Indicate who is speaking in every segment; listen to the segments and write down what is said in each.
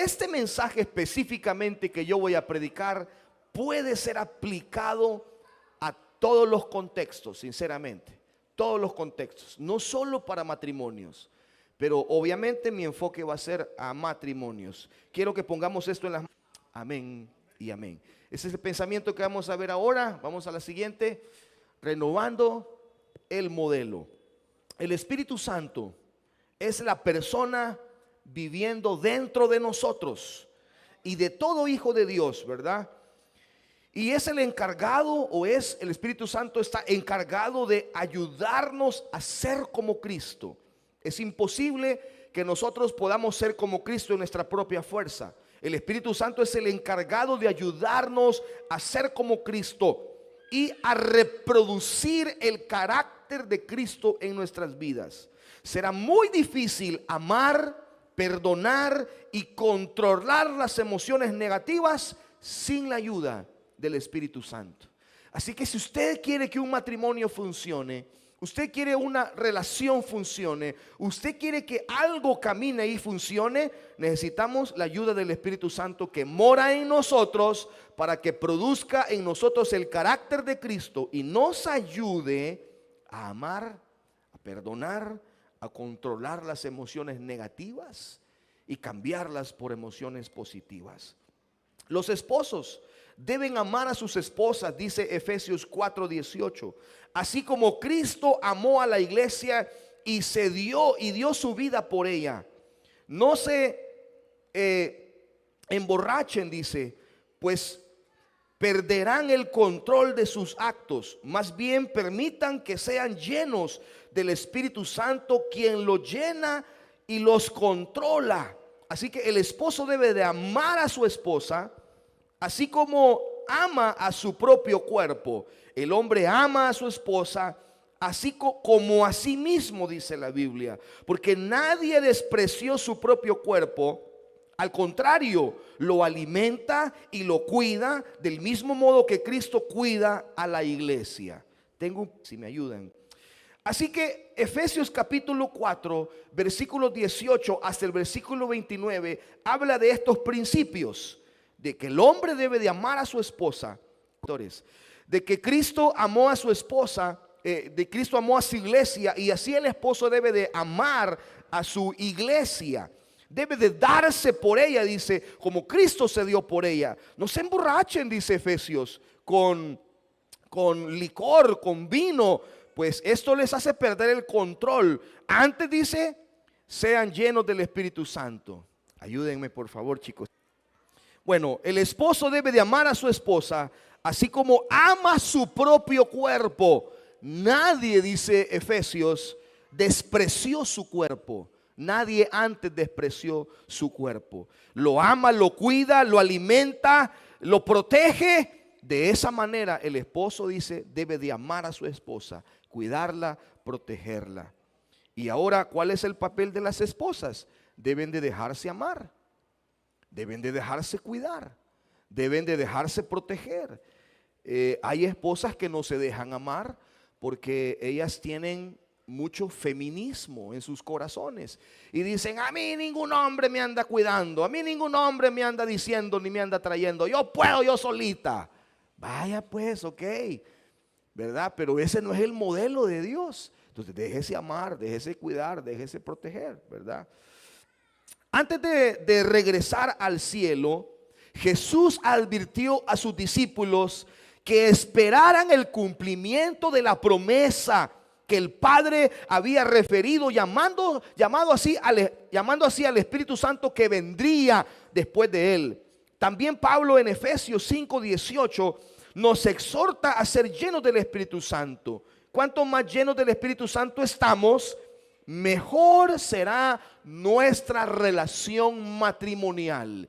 Speaker 1: este mensaje específicamente que yo voy a predicar puede ser aplicado a todos los contextos, sinceramente, todos los contextos, no solo para matrimonios, pero obviamente mi enfoque va a ser a matrimonios. Quiero que pongamos esto en las manos. Amén y amén. Ese es el pensamiento que vamos a ver ahora. Vamos a la siguiente. Renovando el modelo. El Espíritu Santo es la persona viviendo dentro de nosotros y de todo hijo de Dios, ¿verdad? Y es el encargado, el Espíritu Santo está encargado de ayudarnos a ser como Cristo. Es imposible que nosotros podamos ser como Cristo en nuestra propia fuerza. El Espíritu Santo es el encargado de ayudarnos a ser como Cristo y a reproducir el carácter de Cristo en nuestras vidas. Será muy difícil amar, perdonar y controlar las emociones negativas sin la ayuda del Espíritu Santo. Así que si usted quiere que un matrimonio funcione, usted quiere una relación funcione, usted quiere que algo camine y funcione, necesitamos la ayuda del Espíritu Santo que mora en nosotros para que produzca en nosotros el carácter de Cristo y nos ayude a amar, a perdonar, a controlar las emociones negativas y cambiarlas por emociones positivas. Los esposos deben amar a sus esposas, dice Efesios 4:18, así como Cristo amó a la iglesia y se dio y dio su vida por ella. No se emborrachen, dice, pues perderán el control de sus actos. Más bien permitan que sean llenos del Espíritu Santo, quien los llena y los controla. Así que el esposo debe de amar a su esposa, así como ama a su propio cuerpo. El hombre ama a su esposa, así como a sí mismo, dice la Biblia. Porque nadie despreció su propio cuerpo. Al contrario, lo alimenta y lo cuida del mismo modo que Cristo cuida a la iglesia. Si me ayudan. Así que Efesios capítulo 4, versículo 18 hasta el versículo 29 habla de estos principios. De que el hombre debe de amar a su esposa, de que Cristo amó a su esposa, de Cristo amó a su iglesia, y así el esposo debe de amar a su iglesia. Debe de darse por ella, dice, como Cristo se dio por ella. No se emborrachen, dice Efesios, con licor, con vino, pues esto les hace perder el control. Antes dice, sean llenos del Espíritu Santo. Ayúdenme por favor, chicos. Bueno, el esposo debe de amar a su esposa, así como ama su propio cuerpo. Nadie, dice Efesios, despreció su cuerpo. Nadie antes despreció su cuerpo. Lo ama, lo cuida, lo alimenta, lo protege. De esa manera el esposo, dice, debe de amar a su esposa, cuidarla, protegerla. Y ahora, ¿cuál es el papel de las esposas? Deben de dejarse amar. Deben de dejarse cuidar, deben de dejarse proteger. Hay esposas que no se dejan amar porque ellas tienen mucho feminismo en sus corazones y dicen, a mí ningún hombre me anda cuidando, a mí ningún hombre me anda diciendo ni me anda trayendo, yo puedo yo solita. Vaya pues, ok, ¿verdad? Pero ese no es el modelo de Dios. Entonces déjese amar, déjese cuidar, déjese proteger, ¿verdad? Antes de regresar al cielo, Jesús advirtió a sus discípulos que esperaran el cumplimiento de la promesa que el Padre había referido, llamando así al Espíritu Santo que vendría después de él. También Pablo en Efesios 5:18 nos exhorta a ser llenos del Espíritu Santo. Cuanto más llenos del Espíritu Santo estamos, mejor será nuestra relación matrimonial.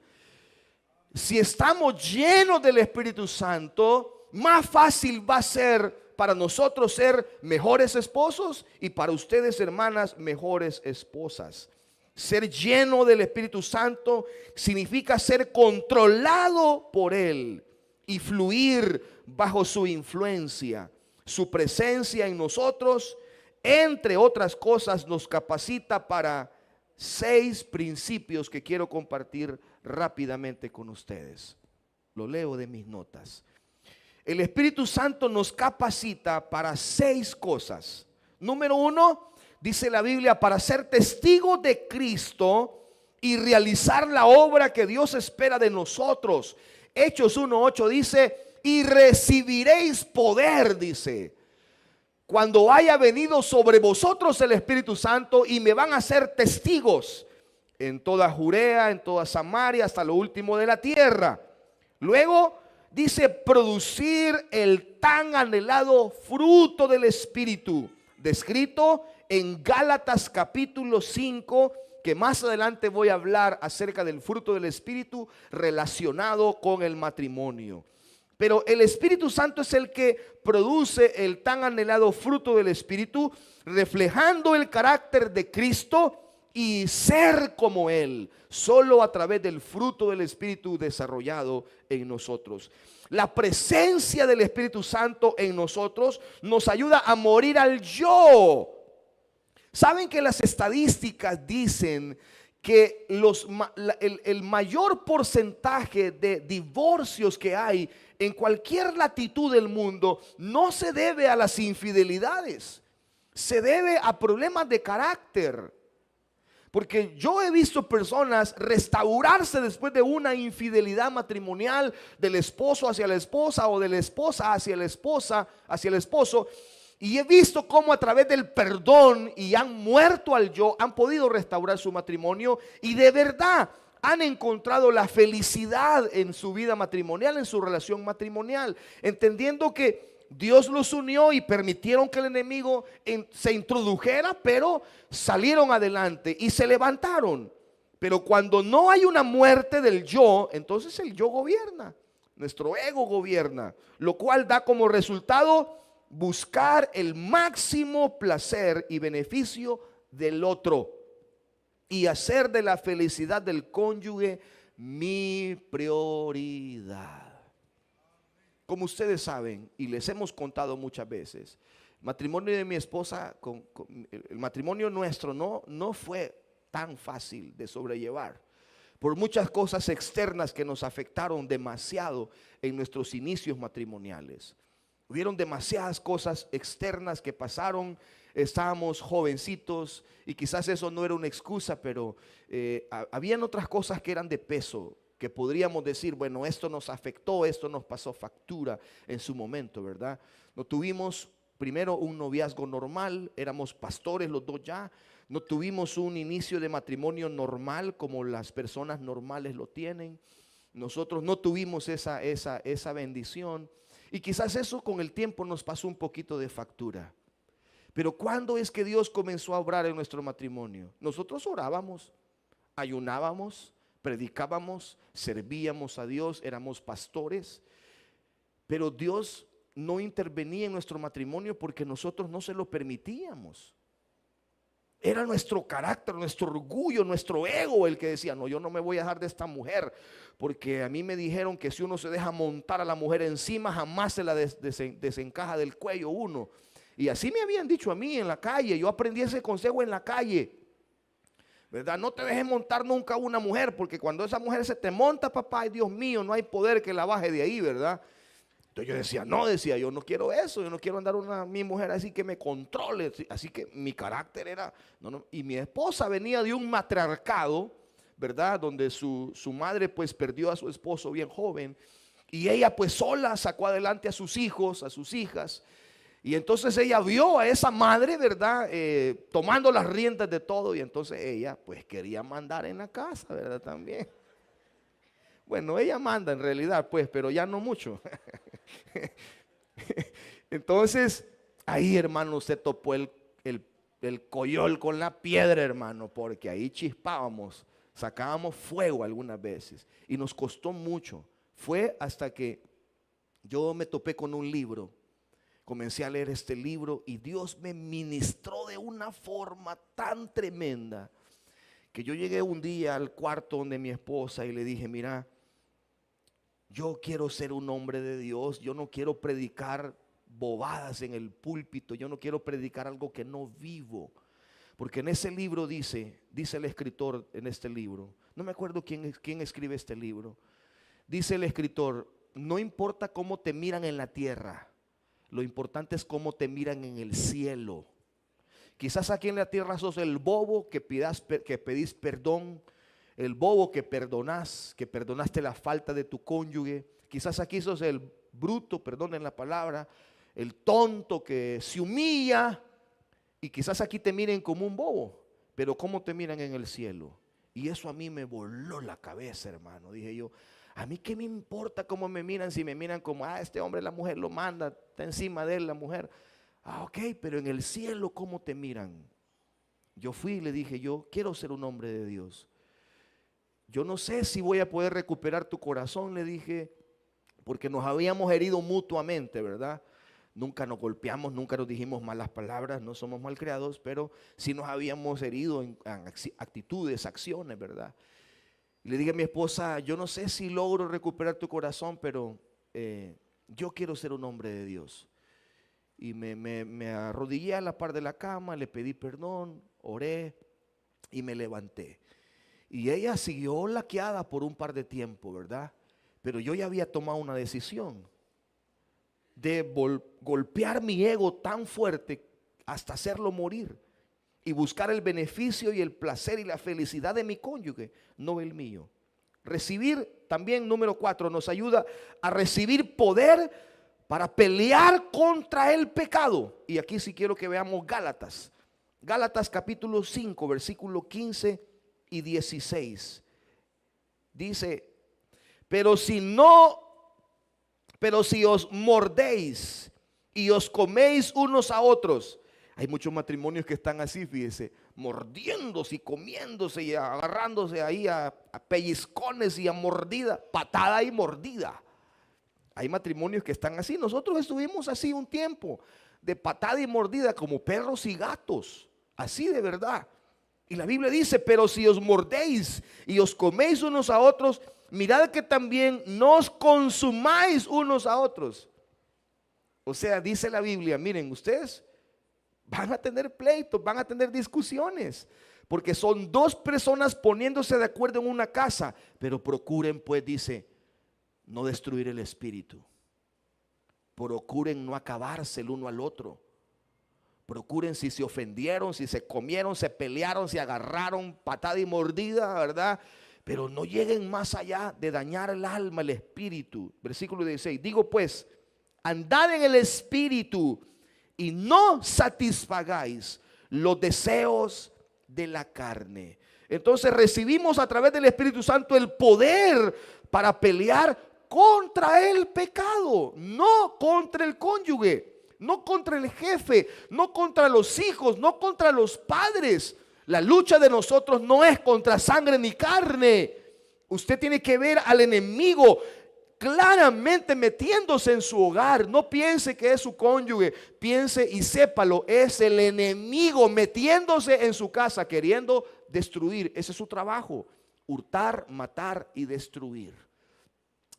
Speaker 1: Si estamos llenos del Espíritu Santo, más fácil va a ser para nosotros ser mejores esposos y para ustedes, hermanas, mejores esposas. Ser lleno del Espíritu Santo significa ser controlado por Él y fluir bajo su influencia. Su presencia en nosotros, entre otras cosas, nos capacita para 6 principios que quiero compartir rápidamente con ustedes. Lo leo de mis notas. El Espíritu Santo nos capacita para 6 cosas. Número 1, dice la Biblia, para ser testigos de Cristo y realizar la obra que Dios espera de nosotros. Hechos 1:8 dice, y recibiréis poder, dice, cuando haya venido sobre vosotros el Espíritu Santo, y me van a ser testigos en toda Judea, en toda Samaria, hasta lo último de la tierra. Luego dice, producir el tan anhelado fruto del Espíritu, descrito en Gálatas capítulo 5, que más adelante voy a hablar acerca del fruto del Espíritu relacionado con el matrimonio. Pero el Espíritu Santo es el que produce el tan anhelado fruto del Espíritu, reflejando el carácter de Cristo y ser como Él, solo a través del fruto del Espíritu desarrollado en nosotros. La presencia del Espíritu Santo en nosotros nos ayuda a morir al yo. ¿Saben que las estadísticas dicen que el mayor porcentaje de divorcios que hay en cualquier latitud del mundo no se debe a las infidelidades, se debe a problemas de carácter? Porque yo he visto personas restaurarse después de una infidelidad matrimonial, del esposo hacia la esposa o de la esposa hacia el esposo. Y he visto cómo a través del perdón y han muerto al yo, han podido restaurar su matrimonio y de verdad han encontrado la felicidad en su vida matrimonial, en su relación matrimonial, entendiendo que Dios los unió y permitieron que el enemigo se introdujera, pero salieron adelante y se levantaron. Pero cuando no hay una muerte del yo, entonces el yo gobierna, nuestro ego gobierna, lo cual da como resultado buscar el máximo placer y beneficio del otro y hacer de la felicidad del cónyuge mi prioridad. Como ustedes saben y les hemos contado muchas veces, el matrimonio de mi esposa, el matrimonio nuestro no fue tan fácil de sobrellevar por muchas cosas externas que nos afectaron demasiado en nuestros inicios matrimoniales. Hubieron demasiadas cosas externas que pasaron, estábamos jovencitos y quizás eso no era una excusa, pero habían otras cosas que eran de peso, que podríamos decir, bueno, esto nos afectó, esto nos pasó factura en su momento, ¿verdad? No tuvimos primero un noviazgo normal, éramos pastores los dos ya, no tuvimos un inicio de matrimonio normal como las personas normales lo tienen, nosotros no tuvimos esa bendición. Y quizás eso con el tiempo nos pasó un poquito de factura. Pero ¿cuándo es que Dios comenzó a obrar en nuestro matrimonio? Nosotros orábamos, ayunábamos, predicábamos, servíamos a Dios, éramos pastores. Pero Dios no intervenía en nuestro matrimonio porque nosotros no se lo permitíamos. Era nuestro carácter, nuestro orgullo, nuestro ego el que decía, no, yo no me voy a dejar de esta mujer, porque a mí me dijeron que si uno se deja montar a la mujer encima, jamás se la desencaja del cuello uno. Y así me habían dicho a mí en la calle, yo aprendí ese consejo en la calle, ¿verdad? No te dejes montar nunca a una mujer, porque cuando esa mujer se te monta, papá, ay Dios mío, no hay poder que la baje de ahí, ¿verdad? Entonces yo decía, yo no quiero eso, yo no quiero andar mi mujer así que me controle, así que mi carácter era, y mi esposa venía de un matriarcado, ¿verdad? Donde su madre pues perdió a su esposo bien joven, y ella pues sola sacó adelante a sus hijos, a sus hijas, y entonces ella vio a esa madre, ¿verdad? Tomando las riendas de todo, y entonces ella pues quería mandar en la casa, ¿verdad? También. Bueno, ella manda en realidad, pues, pero ya no mucho. Entonces, ahí, hermano, se topó el coyol con la piedra, hermano, porque ahí chispábamos, sacábamos fuego algunas veces y nos costó mucho. Fue hasta que yo me topé con un libro, comencé a leer este libro y Dios me ministró de una forma tan tremenda que yo llegué un día al cuarto donde mi esposa y le dije, mira, yo quiero ser un hombre de Dios, yo no quiero predicar bobadas en el púlpito, yo no quiero predicar algo que no vivo, porque en ese libro dice el escritor en este libro, No me acuerdo quién escribe este libro. Dice el escritor: no importa cómo te miran en la tierra, lo importante es cómo te miran en el cielo. Quizás aquí en la tierra sos el bobo que pedís perdón, el bobo que perdonaste la falta de tu cónyuge. Quizás aquí sos el bruto, perdonen la palabra, el tonto que se humilla, y quizás aquí te miren como un bobo, pero ¿cómo te miran en el cielo? Y eso a mí me voló la cabeza, hermano. Dije yo, a mí qué me importa cómo me miran, si me miran como, este hombre, la mujer lo manda, está encima de él la mujer. Ok, pero en el cielo, ¿cómo te miran? Yo fui y le dije, yo quiero ser un hombre de Dios. Yo no sé si voy a poder recuperar tu corazón, le dije, porque nos habíamos herido mutuamente, ¿verdad? Nunca nos golpeamos, nunca nos dijimos malas palabras, no somos malcriados, pero sí nos habíamos herido en actitudes, acciones, ¿verdad? Y le dije a mi esposa, yo no sé si logro recuperar tu corazón, pero yo quiero ser un hombre de Dios. Y me arrodillé a la par de la cama, le pedí perdón, oré y me levanté. Y ella siguió laqueada por un par de tiempo, ¿verdad? Pero yo ya había tomado una decisión de golpear mi ego tan fuerte hasta hacerlo morir y buscar el beneficio y el placer y la felicidad de mi cónyuge, no el mío. Recibir también, número 4, nos ayuda a recibir poder para pelear contra el pecado. Y aquí sí quiero que veamos Gálatas. Gálatas capítulo 5, versículo 15 y 16. Dice, pero si os mordéis y os coméis unos a otros. Hay muchos matrimonios que están así, fíjese, mordiéndose y comiéndose y agarrándose ahí a pellizcones y a mordida, patada y mordida. Hay matrimonios que están así. Nosotros estuvimos así un tiempo, de patada y mordida, como perros y gatos, así de verdad. Y la Biblia dice, pero si os mordéis y os coméis unos a otros, mirad que también no os consumáis unos a otros. O sea, dice la Biblia, miren, ustedes van a tener pleitos, van a tener discusiones, porque son dos personas poniéndose de acuerdo en una casa. Pero procuren, pues, dice, no destruir el espíritu. Procuren no acabarse el uno al otro. Procuren, si se ofendieron, si se comieron, se pelearon, se agarraron, patada y mordida, ¿verdad? Pero no lleguen más allá de dañar el alma, el espíritu. Versículo 16, digo pues, andad en el espíritu y no satisfagáis los deseos de la carne. Entonces recibimos a través del Espíritu Santo el poder para pelear contra el pecado, no contra el cónyuge, no contra el jefe, no contra los hijos, no contra los padres. La lucha de nosotros no es contra sangre ni carne. Usted tiene que ver al enemigo claramente metiéndose en su hogar. No piense que es su cónyuge, piense y sépalo, es el enemigo metiéndose en su casa, queriendo destruir. Ese es su trabajo: hurtar, matar y destruir.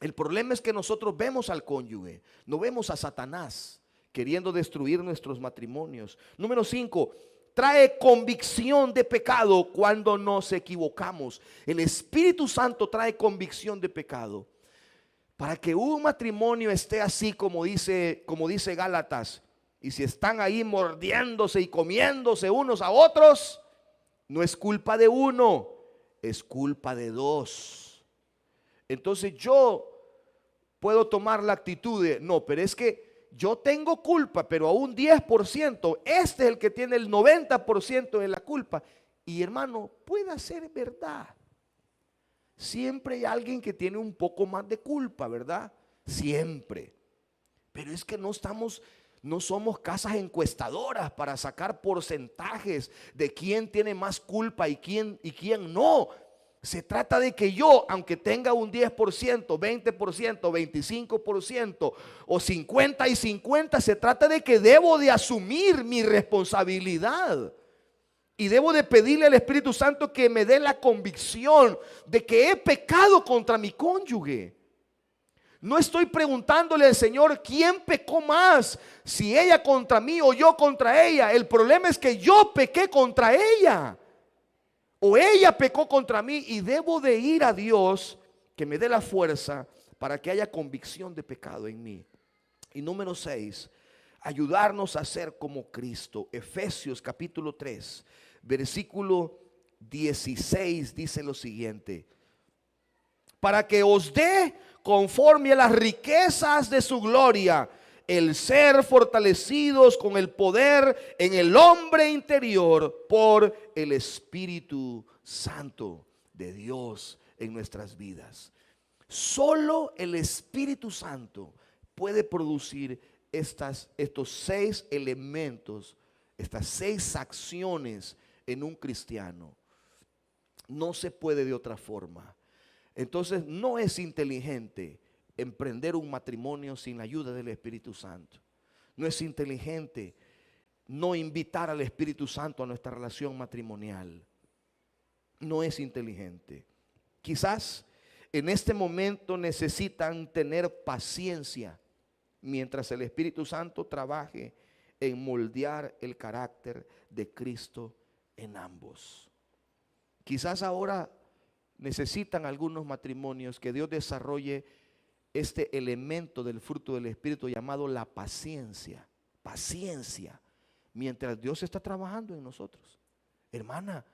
Speaker 1: El problema es que nosotros vemos al cónyuge, no vemos a Satanás queriendo destruir nuestros matrimonios. Número 5, trae convicción de pecado cuando nos equivocamos. El Espíritu Santo trae convicción de pecado. Para que un matrimonio esté así como dice Gálatas, y si están ahí mordiéndose y comiéndose unos a otros, no es culpa de uno, es culpa de dos. Entonces yo puedo tomar la actitud de, no, pero es que yo tengo culpa, pero a un 10%, este es el que tiene el 90% de la culpa. Y hermano, puede ser verdad. Siempre hay alguien que tiene un poco más de culpa, ¿verdad? Siempre. Pero es que no somos casas encuestadoras para sacar porcentajes de quién tiene más culpa y quién no. Se trata de que yo, aunque tenga un 10%, 20%, 25% o 50 y 50, se trata de que debo de asumir mi responsabilidad. Y debo de pedirle al Espíritu Santo que me dé la convicción de que he pecado contra mi cónyuge. No estoy preguntándole al Señor quién pecó más, si ella contra mí o yo contra ella. El problema es que yo pequé contra ella. o ella pecó contra mí y debo de ir a Dios que me dé la fuerza para que haya convicción de pecado en mí. Y número 6, ayudarnos a ser como Cristo. Efesios capítulo 3, versículo 16 dice lo siguiente: para que os dé conforme a las riquezas de su gloria el ser fortalecidos con el poder en el hombre interior por el Espíritu Santo de Dios en nuestras vidas. Solo el Espíritu Santo puede producir estos 6 elementos, estas 6 acciones en un cristiano. No se puede de otra forma. Entonces no es inteligente emprender un matrimonio sin la ayuda del Espíritu Santo. No es inteligente no invitar al Espíritu Santo a nuestra relación matrimonial. No es inteligente. Quizás en este momento necesitan tener paciencia mientras el Espíritu Santo trabaje en moldear el carácter de Cristo en ambos. Quizás ahora necesitan algunos matrimonios que Dios desarrolle este elemento del fruto del Espíritu llamado la paciencia. Paciencia mientras Dios está trabajando en nosotros. Hermana,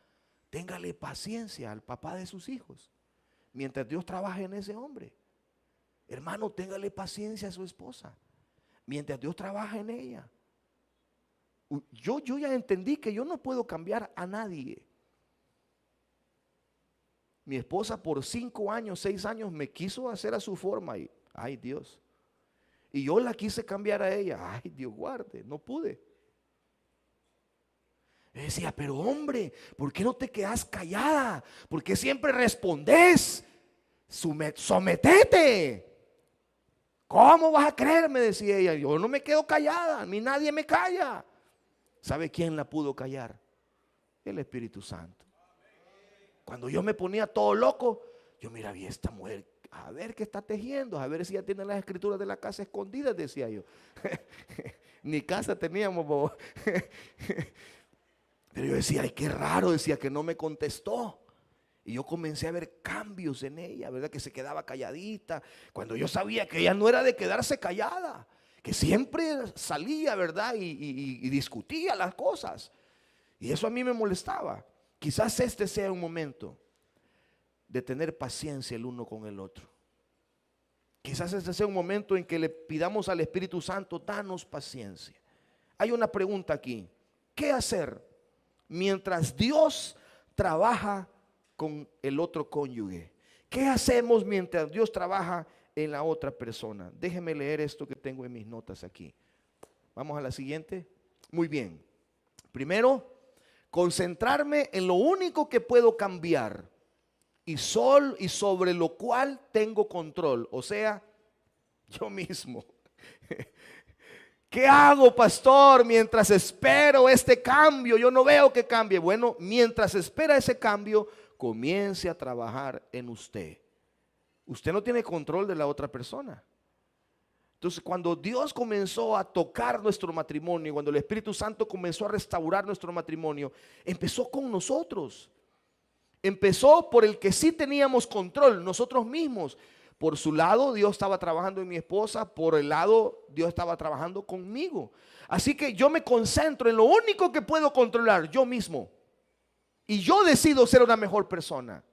Speaker 1: téngale paciencia al papá de sus hijos mientras Dios trabaja en ese hombre. Hermano, téngale paciencia a su esposa mientras Dios trabaja en ella. Yo ya entendí que yo no puedo cambiar a nadie. Mi esposa por 5 años, 6 años me quiso hacer a su forma y, ay Dios. Y yo la quise cambiar a ella, ay Dios guarde, no pude. Yo decía, pero hombre, ¿por qué no te quedas callada? ¿Por qué siempre respondes? Sometete. ¿Cómo vas a creer? Me decía ella. Yo no me quedo callada, a mí nadie me calla. ¿Sabe quién la pudo callar? El Espíritu Santo. Cuando yo me ponía todo loco, yo miraba, y esta mujer, a ver qué está tejiendo, a ver si ya tiene las escrituras de la casa escondidas, decía yo. Ni casa teníamos, bobo. Pero yo decía, ay, qué raro, decía que no me contestó. Y yo comencé a ver cambios en ella, ¿verdad? Que se quedaba calladita, cuando yo sabía que ella no era de quedarse callada, que siempre salía, ¿verdad? Y discutía las cosas. Y eso a mí me molestaba. Quizás este sea un momento de tener paciencia el uno con el otro. Quizás este sea un momento en que le pidamos al Espíritu Santo, danos paciencia. Hay una pregunta aquí. ¿Qué hacer mientras Dios trabaja con el otro cónyuge? ¿Qué hacemos mientras Dios trabaja en la otra persona? Déjeme leer esto que tengo en mis notas aquí. Vamos a la siguiente. Muy bien. Primero, concentrarme en lo único que puedo cambiar y sobre lo cual tengo control, o sea, yo mismo. ¿Qué hago, pastor, mientras espero este cambio? Yo no veo que cambie. Bueno, mientras espera ese cambio, comience a trabajar en usted. Usted no tiene control de la otra persona. Entonces, cuando Dios comenzó a tocar nuestro matrimonio, cuando el Espíritu Santo comenzó a restaurar nuestro matrimonio, empezó con nosotros. Empezó por el que sí teníamos control, nosotros mismos. Por su lado, Dios estaba trabajando en mi esposa. Por el lado, Dios estaba trabajando conmigo. Así que yo me concentro en lo único que puedo controlar, yo mismo. Y yo decido ser una mejor persona.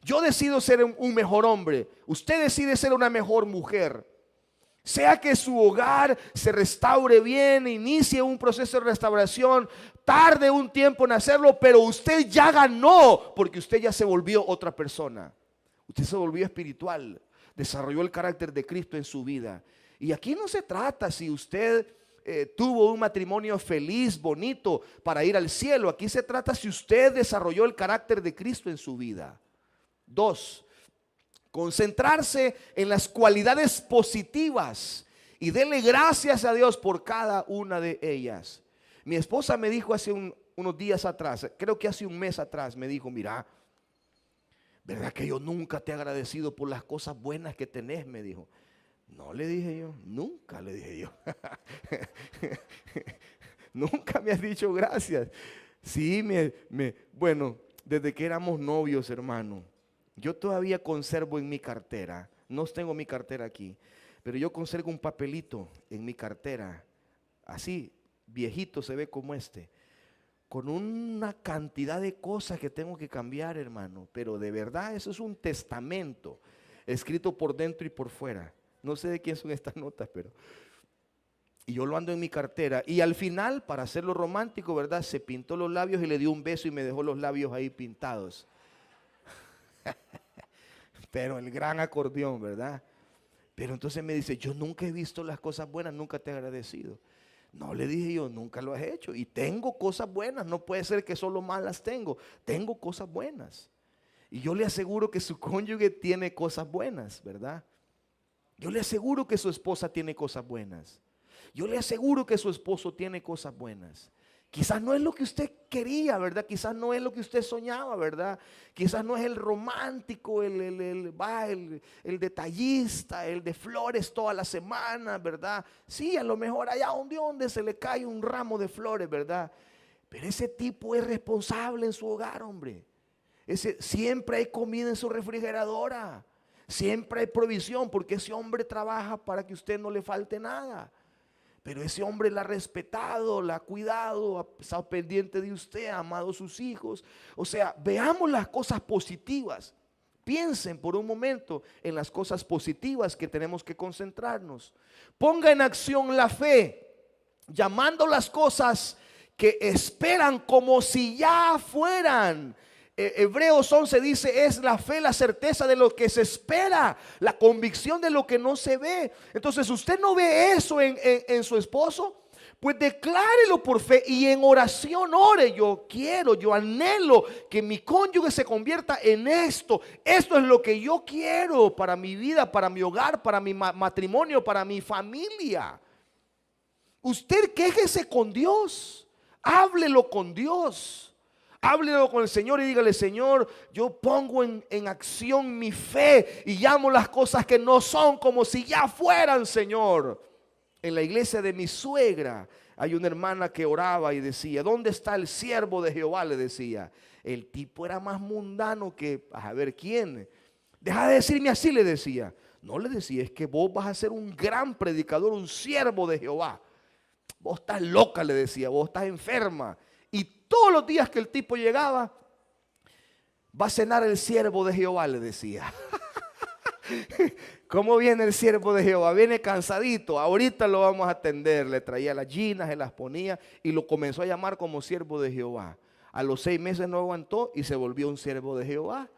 Speaker 1: Yo decido ser un mejor hombre. Usted decide ser una mejor mujer. Sea que su hogar se restaure bien, inicie un proceso de restauración, tarde un tiempo en hacerlo, pero usted ya ganó porque usted ya se volvió otra persona. Usted se volvió espiritual, desarrolló el carácter de Cristo en su vida. Y aquí no se trata si usted tuvo un matrimonio feliz, bonito, para ir al cielo. Aquí se trata si usted desarrolló el carácter de Cristo en su vida. 2. Concentrarse en las cualidades positivas y dele gracias a Dios por cada una de ellas. Mi esposa me dijo hace unos días atrás, creo que hace un mes atrás, me dijo, mira, ¿verdad que yo nunca te he agradecido por las cosas buenas que tenés? Me dijo. No, le dije yo, nunca, le dije yo. Nunca me has dicho gracias. Sí, bueno, desde que éramos novios, hermano, yo todavía conservo en mi cartera, no tengo mi cartera aquí, pero yo conservo un papelito en mi cartera, así, viejito se ve como este, con una cantidad de cosas que tengo que cambiar, hermano, pero de verdad eso es un testamento, escrito por dentro y por fuera. No sé de quién son estas notas, pero... Y yo lo ando en mi cartera. Y al final, para hacerlo romántico, ¿verdad? Se pintó los labios y le dio un beso y me dejó los labios ahí pintados. Pero el gran acordeón, ¿verdad? Pero entonces me dice, yo nunca he visto las cosas buenas, nunca te he agradecido. No, le dije yo, nunca lo has hecho. Y tengo cosas buenas, no puede ser que solo malas tengo. Tengo cosas buenas. Y yo le aseguro que su cónyuge tiene cosas buenas, ¿verdad? Yo le aseguro que su esposa tiene cosas buenas. Yo le aseguro que su esposo tiene cosas buenas. Quizás no es lo que usted quería, ¿verdad? Quizás no es lo que usted soñaba, ¿verdad? Quizás no es el romántico, el detallista, el de flores toda la semana, ¿verdad? Sí, a lo mejor allá donde se le cae un ramo de flores, ¿verdad? Pero ese tipo es responsable en su hogar, hombre. Siempre hay comida en su refrigeradora. Siempre hay provisión porque ese hombre trabaja para que a usted no le falte nada. Pero ese hombre la ha respetado, la ha cuidado, ha estado pendiente de usted, ha amado a sus hijos. O sea, veamos las cosas positivas. Piensen por un momento en las cosas positivas que tenemos que concentrarnos. Ponga en acción la fe, llamando las cosas que esperan como si ya fueran. Hebreos 11 dice, es la fe, la certeza de lo que se espera, la convicción de lo que no se ve. Entonces, usted no ve eso en su esposo, pues declárelo por fe y en oración ore. Yo anhelo que mi cónyuge se convierta en esto. Esto es lo que yo quiero para mi vida, para mi hogar, para mi matrimonio, para mi familia. Usted quéjese con Dios, háblelo con Dios. Háblelo con el Señor y dígale, Señor, yo pongo en acción mi fe y llamo las cosas que no son como si ya fueran, Señor. En la iglesia de mi suegra hay una hermana que oraba y decía, ¿dónde está el siervo de Jehová? Le decía. El tipo era más mundano que, a ver quién. Deja de decirme así, le decía. No, le decía, es que vos vas a ser un gran predicador, un siervo de Jehová. Vos estás loca, le decía, vos estás enferma. Y todos los días que el tipo llegaba, va a cenar el siervo de Jehová, le decía. ¿Cómo viene el siervo de Jehová? Viene cansadito, ahorita lo vamos a atender. Le traía las ginas, se las ponía y lo comenzó a llamar como siervo de Jehová. A los 6 meses no aguantó y se volvió un siervo de Jehová.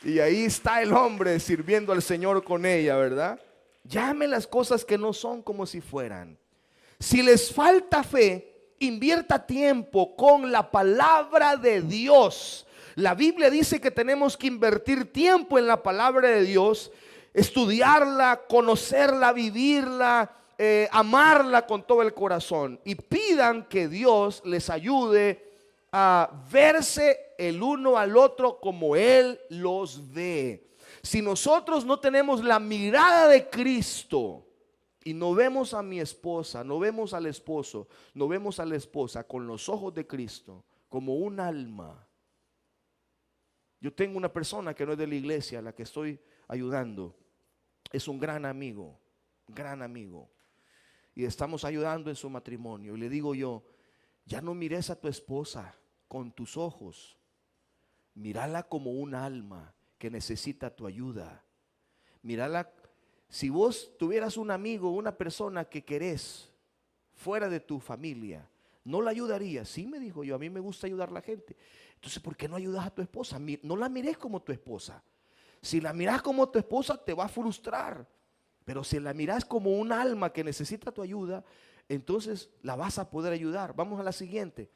Speaker 1: Y ahí está el hombre sirviendo al Señor con ella, ¿verdad? Llame las cosas que no son como si fueran. Si les falta fe, invierta tiempo con la palabra de Dios. La Biblia dice que tenemos que invertir tiempo en la palabra de Dios, estudiarla, conocerla, vivirla, amarla con todo el corazón. Y pidan que Dios les ayude a verse el uno al otro como Él los ve. Si nosotros no tenemos la mirada de Cristo, y no vemos a mi esposa, no vemos al esposo, no vemos a la esposa con los ojos de Cristo como un alma. Yo tengo una persona que no es de la iglesia, a la que estoy ayudando. Es un gran amigo, y estamos ayudando en su matrimonio. Y le digo yo, ya no mires a tu esposa con tus ojos, mírala como un alma que necesita tu ayuda. Mírala. Si vos tuvieras un amigo, una persona que querés fuera de tu familia, ¿no la ayudarías? Sí, me dijo yo, a mí me gusta ayudar a la gente. Entonces, ¿por qué no ayudas a tu esposa? No la mires como tu esposa. Si la miras como tu esposa, te va a frustrar. Pero si la miras como un alma que necesita tu ayuda, entonces la vas a poder ayudar. Vamos a la siguiente.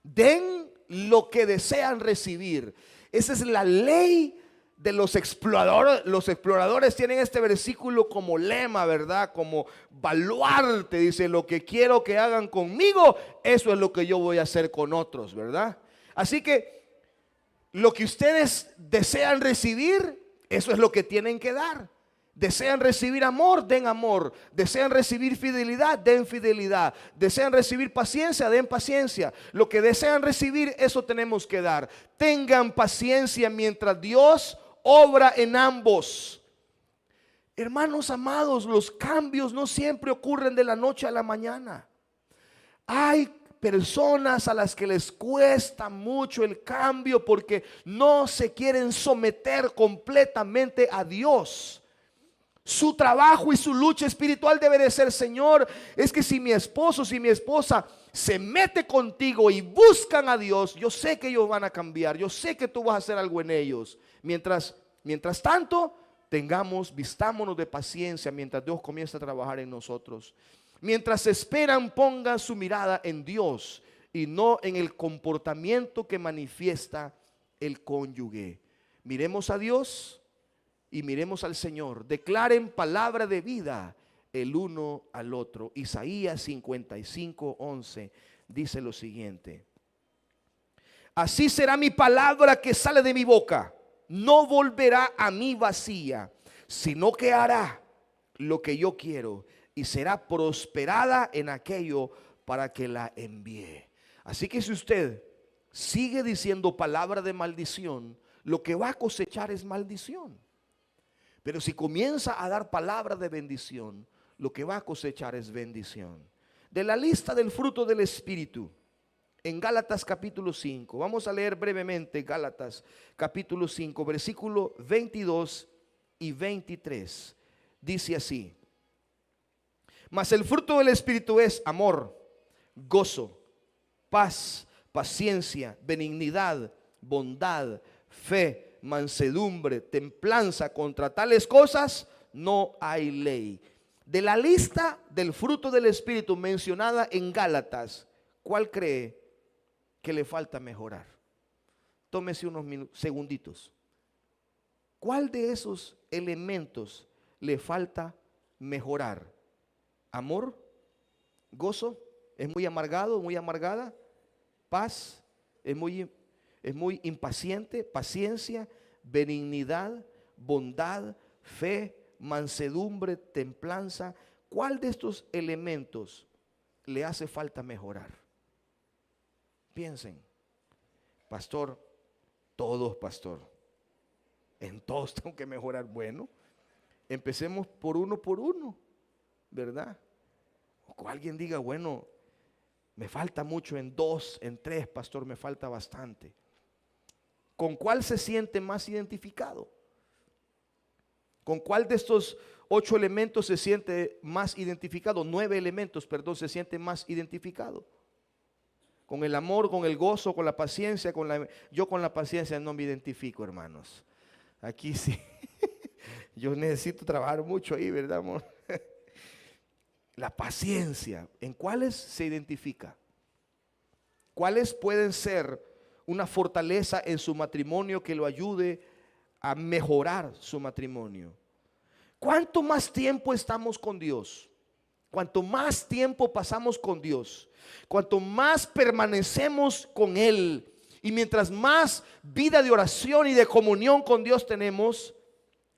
Speaker 1: Den lo que desean recibir. Esa es la ley de los exploradores. Los exploradores tienen este versículo como lema, ¿verdad? Como baluarte. Dice, lo que quiero que hagan conmigo, eso es lo que yo voy a hacer con otros, ¿verdad? Así que lo que ustedes desean recibir, eso es lo que tienen que dar. Desean recibir amor, den amor. Desean recibir fidelidad, den fidelidad. Desean recibir paciencia, den paciencia. Lo que desean recibir, eso tenemos que dar. Tengan paciencia mientras Dios obra en ambos. Hermanos amados, los cambios no siempre ocurren de la noche a la mañana. Hay personas a las que les cuesta mucho el cambio porque no se quieren someter completamente a Dios. Su trabajo y su lucha espiritual debe de ser: Señor, es que si mi esposo, si mi esposa se mete contigo y buscan a Dios, yo sé que ellos van a cambiar, yo sé que tú vas a hacer algo en ellos. Mientras tanto, vistámonos de paciencia mientras Dios comienza a trabajar en nosotros. Mientras esperan, pongan su mirada en Dios y no en el comportamiento que manifiesta el cónyuge. Miremos a Dios y miremos al Señor. Declaren palabra de vida el uno al otro. Isaías 55:11 dice lo siguiente: así será mi palabra que sale de mi boca. No volverá a mí vacía, sino que hará lo que yo quiero y será prosperada en aquello para que la envíe. Así que si usted sigue diciendo palabra de maldición, lo que va a cosechar es maldición. Pero si comienza a dar palabra de bendición, lo que va a cosechar es bendición. De la lista del fruto del Espíritu, en Gálatas capítulo 5, vamos a leer brevemente Gálatas capítulo 5, versículo 22 y 23. Dice así: mas el fruto del Espíritu es amor, gozo, paz, paciencia, benignidad, bondad, fe, mansedumbre, templanza. Contra tales cosas no hay ley. De la lista del fruto del Espíritu mencionada en Gálatas, ¿cuál cree que le falta mejorar? Tómese unos segunditos. ¿Cuál de esos elementos le falta mejorar? Amor, gozo, es muy amargado, muy amargada. Paz, es muy impaciente. Paciencia, benignidad, bondad, fe, mansedumbre, templanza. ¿Cuál de estos elementos le hace falta mejorar? Piensen. Pastor, todos, pastor. En todos tengo que mejorar. Bueno, empecemos por uno, ¿verdad? O alguien diga, bueno, me falta mucho en 2, en 3, pastor, me falta bastante. ¿Con cuál se siente más identificado? ¿Con cuál de estos 8 elementos se siente más identificado? 9 elementos, perdón, se siente más identificado. Con el amor, con el gozo, con la paciencia. Yo con la paciencia no me identifico, hermanos. Aquí sí. Yo necesito trabajar mucho ahí, ¿verdad, amor? La paciencia, ¿en cuáles se identifica? ¿Cuáles pueden ser una fortaleza en su matrimonio que lo ayude a mejorar su matrimonio? ¿Cuánto más tiempo estamos con Dios? Cuanto más tiempo pasamos con Dios, cuanto más permanecemos con Él, y mientras más vida de oración y de comunión con Dios tenemos,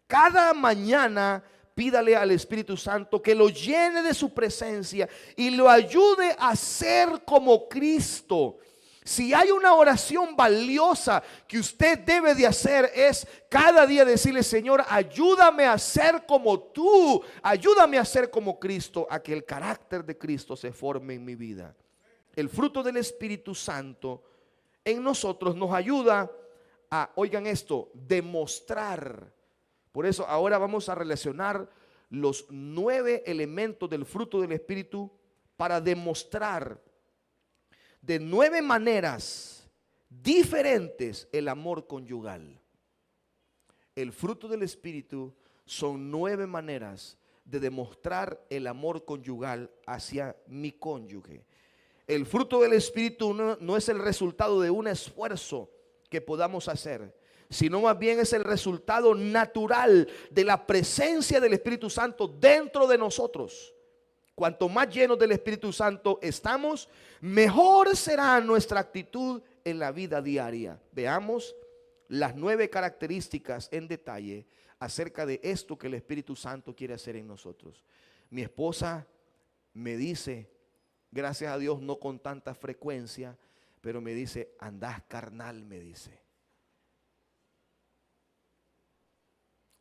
Speaker 1: cada mañana pídale al Espíritu Santo que lo llene de su presencia y lo ayude a ser como Cristo. Si hay una oración valiosa que usted debe de hacer, es cada día decirle: Señor, ayúdame a ser como tú, ayúdame a ser como Cristo, a que el carácter de Cristo se forme en mi vida. El fruto del Espíritu Santo en nosotros nos ayuda a, oigan esto, demostrar. Por eso ahora vamos a relacionar los 9 elementos del fruto del Espíritu para demostrar de 9 maneras diferentes el amor conyugal. El fruto del Espíritu son 9 maneras de demostrar el amor conyugal hacia mi cónyuge. El fruto del Espíritu no es el resultado de un esfuerzo que podamos hacer, sino más bien es el resultado natural de la presencia del Espíritu Santo dentro de nosotros. Cuanto más llenos del Espíritu Santo estamos, mejor será nuestra actitud en la vida diaria. Veamos las 9 características en detalle acerca de esto que el Espíritu Santo quiere hacer en nosotros. Mi esposa me dice, gracias a Dios no con tanta frecuencia, pero me dice, andás carnal, me dice.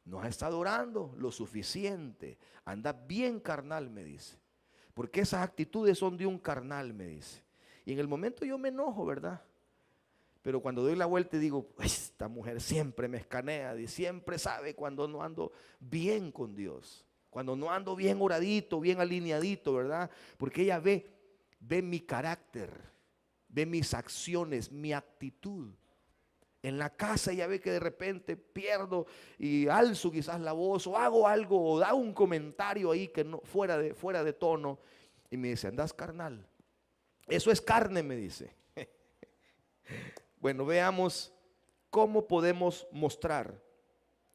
Speaker 1: No has estado orando lo suficiente, andás bien carnal, me dice. Porque esas actitudes son de un carnal, me dice. Y en el momento yo me enojo, ¿verdad? Pero cuando doy la vuelta y digo, esta mujer siempre me escanea, y siempre sabe cuando no ando bien con Dios, cuando no ando bien oradito, bien alineadito, ¿verdad? Porque ella ve mi carácter, ve mis acciones, mi actitud. En la casa ella ve que de repente pierdo y alzo quizás la voz o hago algo o da un comentario ahí que no, fuera de tono, y me dice, andás carnal. Eso es carne, me dice. Bueno, veamos cómo podemos mostrar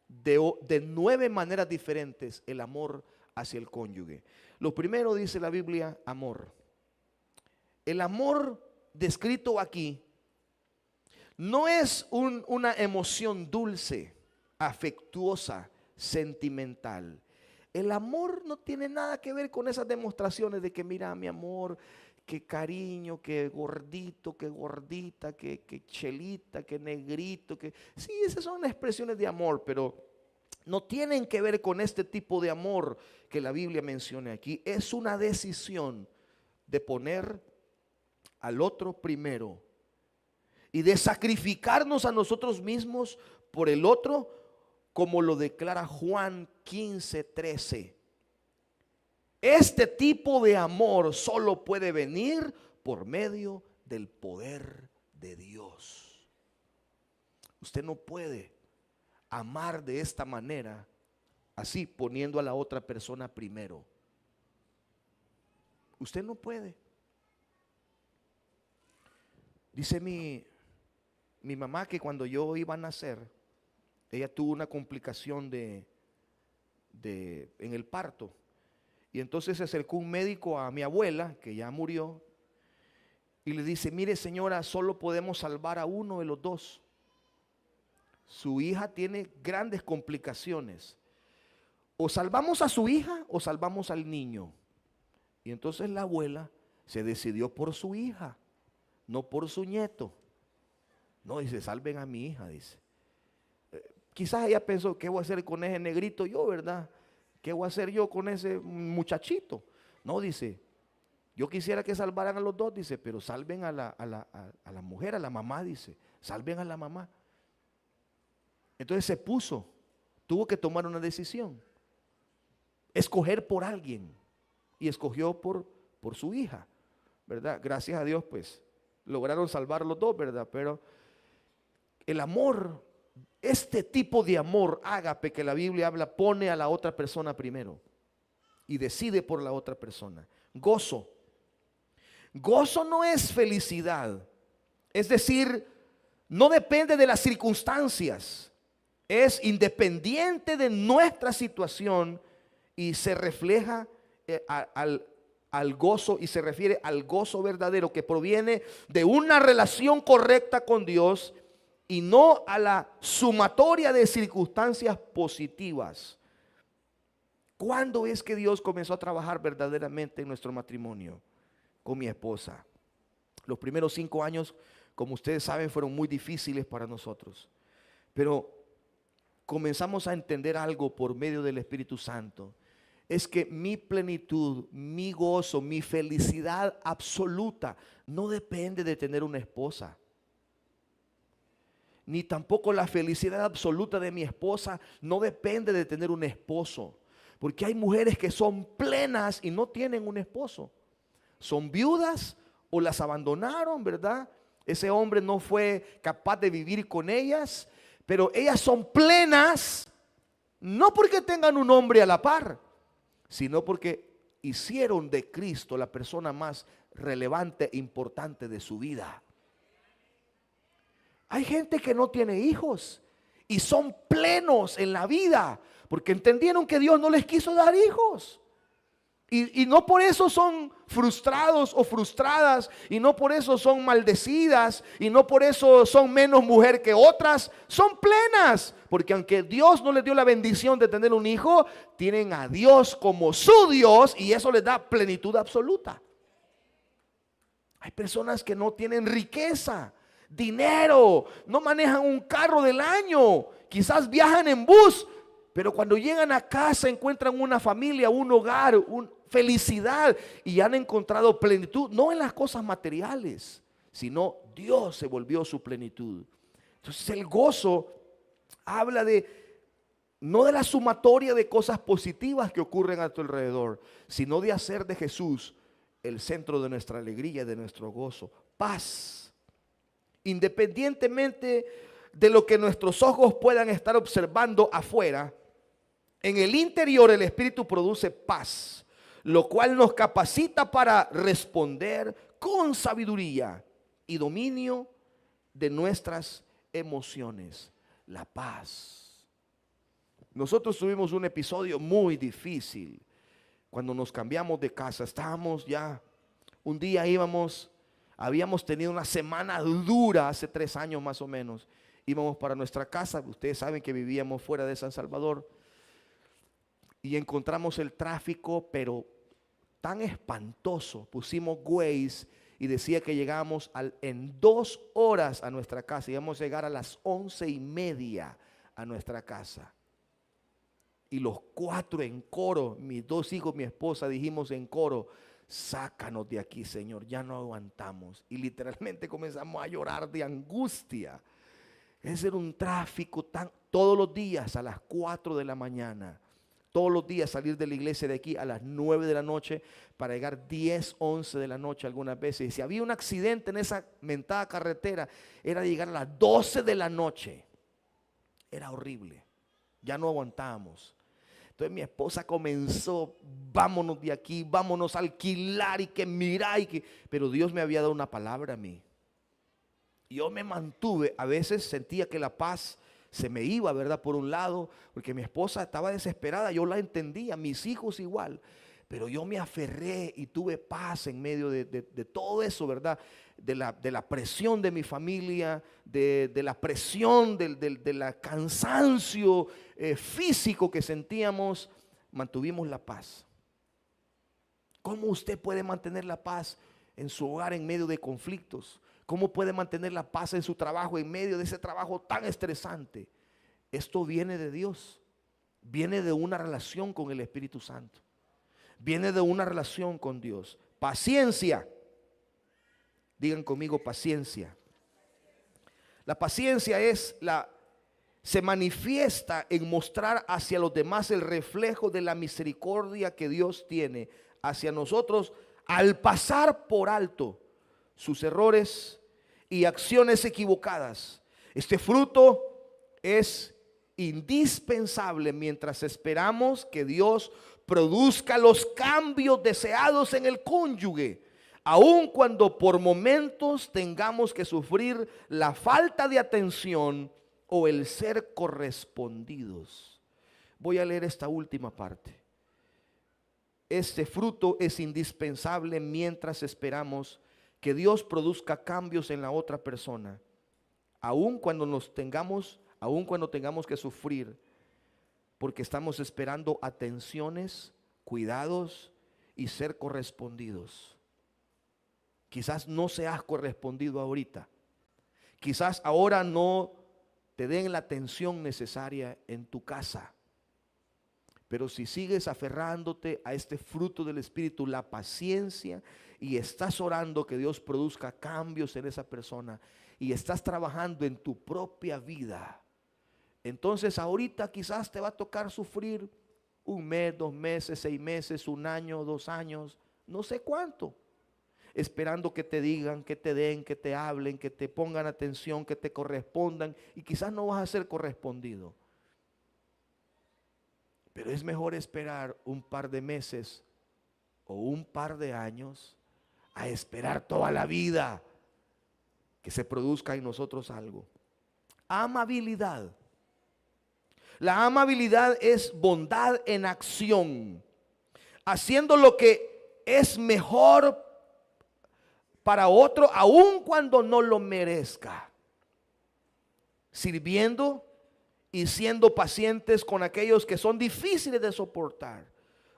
Speaker 1: de 9 maneras diferentes el amor hacia el cónyuge. Lo primero, dice la Biblia, amor. El amor descrito aquí no es una emoción dulce, afectuosa, sentimental. El amor no tiene nada que ver con esas demostraciones de que mira mi amor, que cariño, que gordito, que gordita, que chelita, que negrito, que sí, esas son expresiones de amor, pero no tienen que ver con este tipo de amor que la Biblia menciona aquí. Es una decisión de poner al otro primero y de sacrificarnos a nosotros mismos por el otro, como lo declara Juan 15:13. Este tipo de amor solo puede venir por medio del poder de Dios. Usted no puede amar de esta manera, así poniendo a la otra persona primero. Usted no puede. Dice mi mamá que cuando yo iba a nacer, ella tuvo una complicación en el parto. Y entonces se acercó un médico a mi abuela, que ya murió, y le dice, mire señora, solo podemos salvar a uno de los dos. Su hija tiene grandes complicaciones. O salvamos a su hija o salvamos al niño. Y entonces la abuela se decidió por su hija, no por su nieto. No, dice, salven a mi hija, dice. Quizás ella pensó, ¿qué voy a hacer con ese negrito yo, verdad? ¿Qué voy a hacer yo con ese muchachito? No, dice, yo quisiera que salvaran a los dos, dice, pero salven a la mujer, a la mamá, dice, salven a la mamá. Entonces tuvo que tomar una decisión, escoger por alguien, y escogió por su hija, ¿verdad? Gracias a Dios, pues, lograron salvar los dos, ¿verdad? Pero el amor, este tipo de amor ágape que la Biblia habla, pone a la otra persona primero y decide por la otra persona. Gozo. Gozo no es felicidad. Es decir, no depende de las circunstancias. Es independiente de nuestra situación y se refleja al gozo, y se refiere al gozo verdadero que proviene de una relación correcta con Dios y no a la sumatoria de circunstancias positivas. ¿Cuándo es que Dios comenzó a trabajar verdaderamente en nuestro matrimonio? Con mi esposa. Los primeros 5 años, como ustedes saben, fueron muy difíciles para nosotros. Pero comenzamos a entender algo por medio del Espíritu Santo. Es que mi plenitud, mi gozo, mi felicidad absoluta no depende de tener una esposa. Ni tampoco la felicidad absoluta de mi esposa no depende de tener un esposo. Porque hay mujeres que son plenas y no tienen un esposo. Son viudas o las abandonaron, ¿verdad? Ese hombre no fue capaz de vivir con ellas, pero ellas son plenas, no porque tengan un hombre a la par, sino porque hicieron de Cristo la persona más relevante e importante de su vida. Hay gente que no tiene hijos y son plenos en la vida porque entendieron que Dios no les quiso dar hijos. Y no por eso son frustrados o frustradas, y no por eso son maldecidas, y no por eso son menos mujer que otras. Son plenas, porque aunque Dios no les dio la bendición de tener un hijo, tienen a Dios como su Dios, y eso les da plenitud absoluta. Hay personas que no tienen riqueza, dinero, no manejan un carro del año, quizás viajan en bus, pero cuando llegan a casa encuentran una familia, un hogar, felicidad, y han encontrado plenitud, no en las cosas materiales, sino Dios se volvió su plenitud. Entonces el gozo habla no de la sumatoria de cosas positivas que ocurren a tu alrededor, sino de hacer de Jesús el centro de nuestra alegría, de nuestro gozo. Paz, independientemente de lo que nuestros ojos puedan estar observando afuera, en el interior el Espíritu produce paz, lo cual nos capacita para responder con sabiduría y dominio de nuestras emociones. La paz. Nosotros tuvimos un episodio muy difícil cuando nos cambiamos de casa. Estábamos ya, un día habíamos tenido una semana dura hace 3 años más o menos. Íbamos para nuestra casa, ustedes saben que vivíamos fuera de San Salvador. Y encontramos el tráfico, pero tan espantoso. Pusimos Waze y decía que llegábamos en 2 horas a nuestra casa. Íbamos a llegar a las 11:30 a nuestra casa. Y los 4 en coro, mis 2 hijos, mi esposa, dijimos en coro: sácanos de aquí, Señor, ya no aguantamos. Y literalmente comenzamos a llorar de angustia. Ese era un tráfico todos los días a las 4 de la mañana. Todos los días salir de la iglesia de aquí a las 9 de la noche para llegar 10, 11 de la noche algunas veces. Y si había un accidente en esa mentada carretera, era llegar a las 12 de la noche. Era horrible. Ya no aguantábamos. Entonces mi esposa comenzó: vámonos de aquí, vámonos a alquilar, y que mira, pero Dios me había dado una palabra a mí. Yo me mantuve. A veces sentía que la paz se me iba, ¿verdad? Por un lado, porque mi esposa estaba desesperada, yo la entendía, mis hijos igual, pero yo me aferré y tuve paz en medio de todo eso, ¿verdad? De la presión de mi familia, de la presión, del cansancio físico que sentíamos. Mantuvimos la paz. ¿Cómo usted puede mantener la paz en su hogar en medio de conflictos? ¿Cómo puede mantener la paz en su trabajo en medio de ese trabajo tan estresante? Esto viene de Dios. Viene de una relación con el Espíritu Santo. Viene de una relación con Dios. Paciencia. Digan conmigo: paciencia. La paciencia se manifiesta en mostrar hacia los demás el reflejo de la misericordia que Dios tiene hacia nosotros al pasar por alto sus errores y acciones equivocadas. Este fruto es indispensable mientras esperamos que Dios produzca los cambios deseados en el cónyuge, aun cuando por momentos tengamos que sufrir la falta de atención o el ser correspondidos. Voy a leer esta última parte. Este fruto es indispensable mientras esperamos que Dios produzca cambios en la otra persona, aun cuando tengamos que sufrir, porque estamos esperando atenciones, cuidados y ser correspondidos. Quizás no seas correspondido ahorita. Quizás ahora no te den la atención necesaria en tu casa. Pero si sigues aferrándote a este fruto del Espíritu, la paciencia, y estás orando que Dios produzca cambios en esa persona, y estás trabajando en tu propia vida, entonces ahorita quizás te va a tocar sufrir 1 mes, 2 meses, 6 meses, 1 año, 2 años, no sé cuánto, esperando que te digan, que te den, que te hablen, que te pongan atención, que te correspondan, y quizás no vas a ser correspondido. Pero es mejor esperar un par de meses o un par de años a esperar toda la vida que se produzca en nosotros algo. Amabilidad. La amabilidad es bondad en acción. haciendo lo que es mejor para otro, aun cuando no lo merezca, sirviendo y siendo pacientes con aquellos que son difíciles de soportar.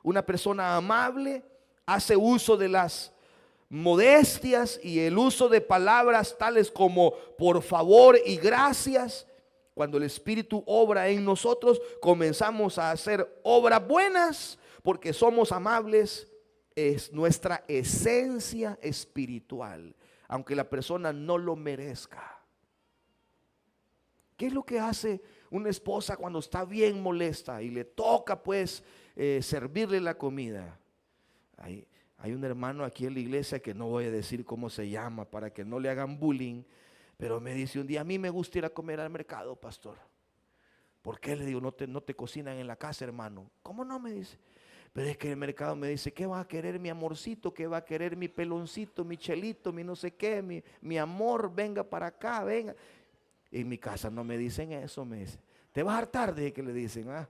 Speaker 1: Una persona amable hace uso de las modestias y el uso de palabras tales como por favor y gracias. Cuando el Espíritu obra en nosotros, comenzamos a hacer obras buenas porque somos amables. Es nuestra esencia espiritual, aunque la persona no lo merezca. ¿Qué es lo que hace una esposa cuando está bien molesta y le toca pues servirle la comida? Hay un hermano aquí en la iglesia que no voy a decir cómo se llama para que no le hagan bullying, pero me dice un día: a mí me gusta ir a comer al mercado, pastor. ¿Por qué? Le digo: no te cocinan en la casa, hermano. ¿Cómo no? Me dice. Pero es que el mercado me dice: ¿qué va a querer mi amorcito? ¿Qué va a querer mi peloncito, mi chelito, mi no sé qué, mi amor? Venga para acá, venga. En mi casa no me dicen eso, me dice. Te vas a hartar de que le dicen, ¿ah?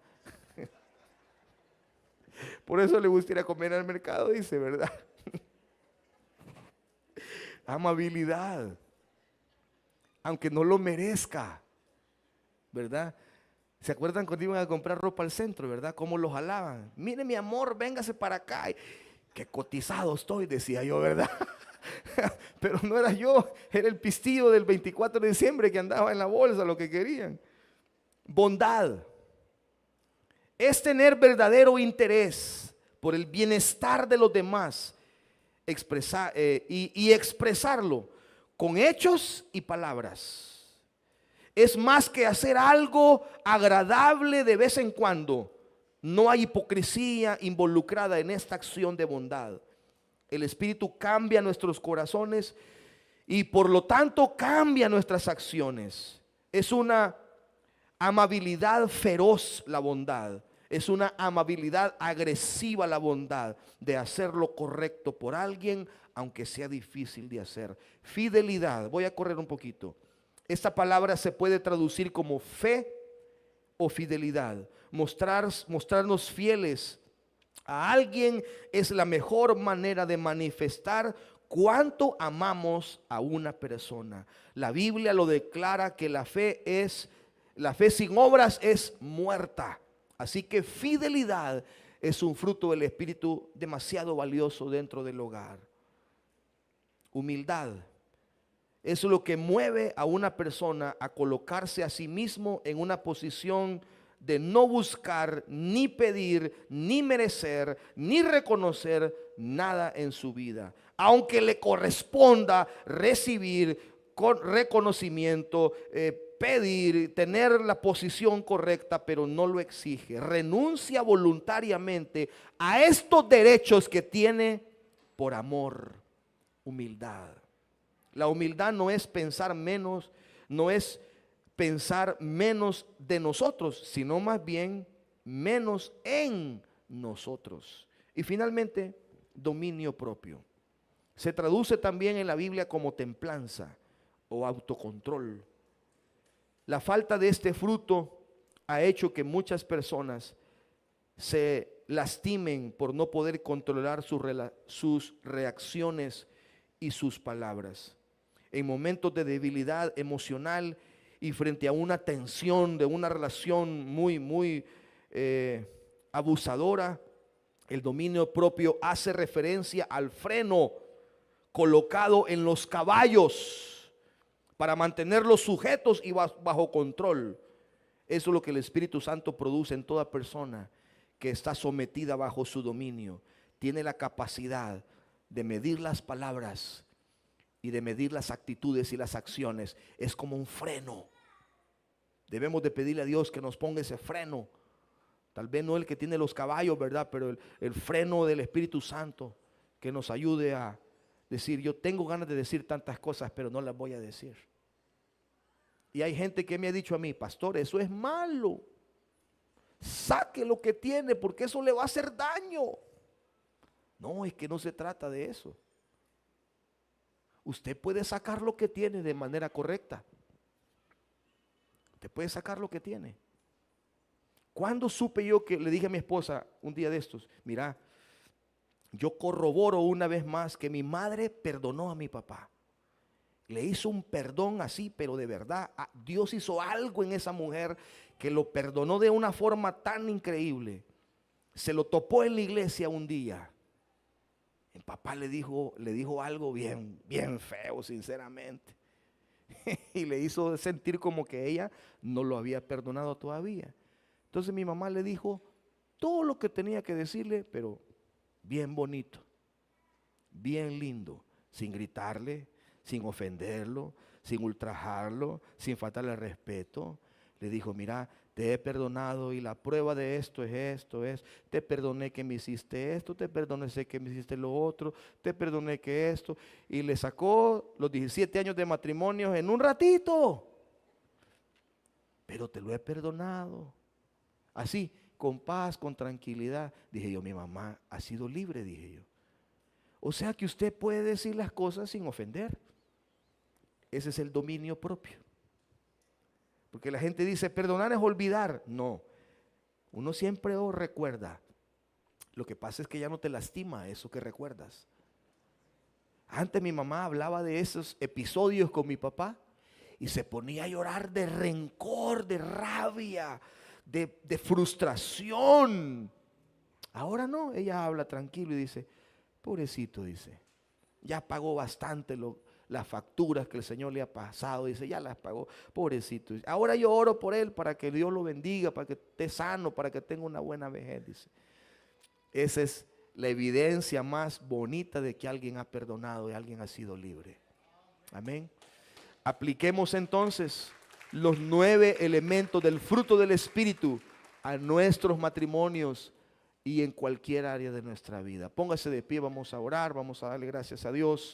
Speaker 1: Por eso le gusta ir a comer al mercado, dice, ¿verdad? Amabilidad, aunque no lo merezca, ¿verdad? ¿Se acuerdan cuando iban a comprar ropa al centro, verdad? ¿Cómo los jalaban? Mire, mi amor, véngase para acá. Qué cotizado estoy, decía yo, ¿verdad? Pero no era yo, era el pistillo del 24 de diciembre que andaba en la bolsa, lo que querían. Bondad es tener verdadero interés por el bienestar de los demás, y expresarlo con hechos y palabras. Es más que hacer algo agradable de vez en cuando. No hay hipocresía involucrada en esta acción de bondad. El Espíritu cambia nuestros corazones y por lo tanto cambia nuestras acciones. Es una amabilidad feroz la bondad. Es una amabilidad agresiva la bondad de hacer lo correcto por alguien, aunque sea difícil de hacer. Fidelidad, voy a correr un poquito. Esta palabra se puede traducir como fe o fidelidad. Mostrarnos fieles a alguien es la mejor manera de manifestar cuánto amamos a una persona. La Biblia lo declara que la fe sin obras es muerta. Así que fidelidad es un fruto del Espíritu demasiado valioso dentro del hogar. Humildad es lo que mueve a una persona a colocarse a sí mismo en una posición de no buscar, ni pedir, ni merecer, ni reconocer nada en su vida, aunque le corresponda recibir con reconocimiento, pedir, tener la posición correcta, pero no lo exige. Renuncia voluntariamente a estos derechos que tiene por amor. Humildad. La humildad no es pensar menos, no es pensar menos de nosotros, sino más bien menos en nosotros. Y finalmente, dominio propio. Se traduce también en la Biblia como templanza o autocontrol. La falta de este fruto ha hecho que muchas personas se lastimen por no poder controlar sus reacciones y sus palabras. En momentos de debilidad emocional y frente a una tensión de una relación muy abusadora, el dominio propio hace referencia al freno colocado en los caballos para mantenerlos sujetos y bajo control. Eso es lo que el Espíritu Santo produce en toda persona que está sometida bajo su dominio. Tiene la capacidad de medir las palabras y de medir las actitudes y las acciones. Es como un freno. Debemos de pedirle a Dios que nos ponga ese freno. Tal vez no el que tiene los caballos, ¿verdad? Pero el freno del Espíritu Santo que nos ayude a decir: yo tengo ganas de decir tantas cosas, pero no las voy a decir. Y hay gente que me ha dicho a mí: pastor, eso es malo. Saque lo que tiene porque eso le va a hacer daño. No, es que no se trata de eso. Usted puede sacar lo que tiene de manera correcta. Usted puede sacar lo que tiene. ¿Cuándo supe yo que le dije a mi esposa un día de estos: mira, yo corroboro una vez más que mi madre perdonó a mi papá. Le hizo un perdón así, pero de verdad, Dios hizo algo en esa mujer que lo perdonó de una forma tan increíble. Se lo topó en la iglesia un día. El papá le dijo algo bien feo, sinceramente. Y le hizo sentir como que ella no lo había perdonado todavía. Entonces mi mamá le dijo todo lo que tenía que decirle, pero bien bonito, bien lindo, sin gritarle, sin ofenderlo, sin ultrajarlo, sin faltarle al respeto. Le dijo, mira, te he perdonado y la prueba de esto es, te perdoné que me hiciste esto, te perdoné que me hiciste lo otro, te perdoné que esto. Y le sacó los 17 años de matrimonio en un ratito. Pero te lo he perdonado. Así, con paz, con tranquilidad. Dije yo, mi mamá ha sido libre, dije yo. O sea que usted puede decir las cosas sin ofender. Ese es el dominio propio. Porque la gente dice, perdonar es olvidar. No, uno siempre recuerda. Lo que pasa es que ya no te lastima eso que recuerdas. Antes mi mamá hablaba de esos episodios con mi papá y se ponía a llorar de rencor, de rabia, de frustración. Ahora no, ella habla tranquilo y dice, pobrecito, dice, ya pagó bastante las facturas que el Señor le ha pasado, dice, ya las pagó, pobrecito. Ahora yo oro por él para que Dios lo bendiga, para que esté sano, para que tenga una buena vejez, dice. Esa es la evidencia más bonita de que alguien ha perdonado y alguien ha sido libre. Amén. Apliquemos entonces los 9 elementos del fruto del Espíritu a nuestros matrimonios y en cualquier área de nuestra vida. Póngase de pie, vamos a orar, vamos a darle gracias a Dios.